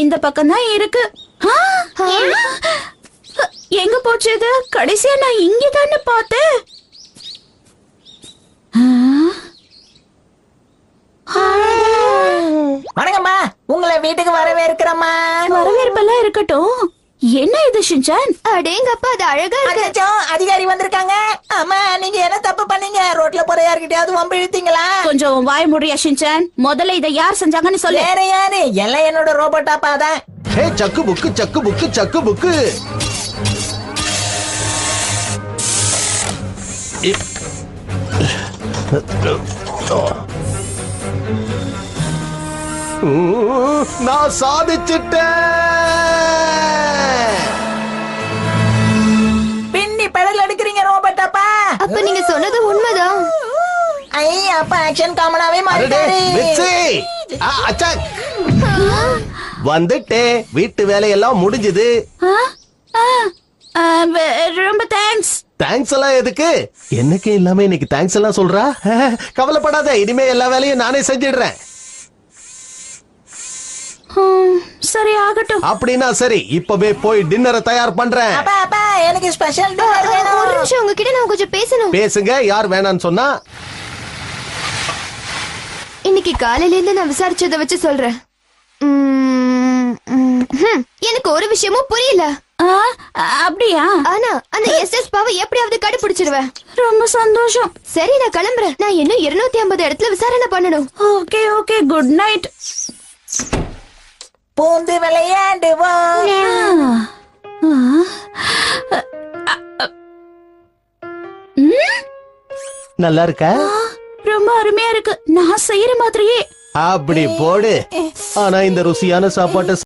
இந்த பக்கம் தான் இருக்கு. எங்க போச்சு இது? கடைசியா நான் இங்க தானே பார்த்தேன். வணக்கம்மா, உங்களை வீட்டுக்கு வரவேற்கிறம்மா. வரவேற்பெல்லாம் இருக்கட்டும். என்ன இது ஷின்சான்? அடேங்கப்பா, அது அழகா இருக்கு. அச்சச்சோ, அதிகாரி வந்திருக்காங்க. அம்மா, நீங்க என்ன தப்பு பண்ணீங்க? ரோட்ல போற யார்கிட்டயாவது வம்பு இழுத்தீங்களா? கொஞ்சம் வாய் முடியா ஷின்சான். முதல்ல இதை யார் செஞ்சாங்கன்னு சொல்லு. வேற யாரு? எல்லாம் என்னோட ரோபோட்டாப்பா தான். ஹே, சக்கு புக்கு சக்கு புக்கு சக்கு புக்கு. நான் சாதிச்சிட்டேன். பின்னி பெடல் எடுக்கிறீங்க ரோபோட்டாப்பா. அப்ப நீங்க சொன்னது உண்மைதான். ஐ, அப்ப ஆக்ஷன் காமனாவே மாறிட்டாரு. வந்துட்டே, வீட்டு வேலையெல்லாம் முடிஞ்சது. ரொம்ப தேங்க்ஸ். தேங்க்ஸ் எல்லாம் எதுக்கு? என்னைக்கு இல்லாம இன்னைக்கு தேங்க்ஸ் எல்லாம் சொல்றா? கவலைப்படாத, இனிமே எல்லா வேலையும் நானே செஞ்சிடுறேன். சரி, ஆகட்டும். அப்படின்னா சரி, இப்பவே போய் டின்னரை தயார் பண்றேன். அப்பா, அப்பா, எனக்கு ஸ்பெஷல் டின்னர் வேணும். ஒரு நிமிஷம், உங்ககிட்ட நான் கொஞ்சம் பேசணும். பேசுங்க, யார் வேணான்னு சொன்னா? இன்னைக்கு காலையில இருந்து நான் விசாரிச்சதை வச்சு சொல்றேன். எனக்கு ஒரு விஷயமும் புரியல. அப்படியா? ஆனா அந்த எஸ்எஸ் பாவை எப்படியாவது கண்டுபிடிச்சிருவேன். ரொம்ப சந்தோஷம். சரி, நான் கிளம்புறேன். நான் இன்னும் 250 இடத்துல விசாரணை பண்ணணும். Okay okay, good night. பூந்து விளையாடுவோம். நல்லா இருக்கா? ரொம்ப அருமையா இருக்கு. நான் செய்யற மாதிரியே. அப்படி போடு. ஆனா இந்த ருசியான சாப்பாட்டை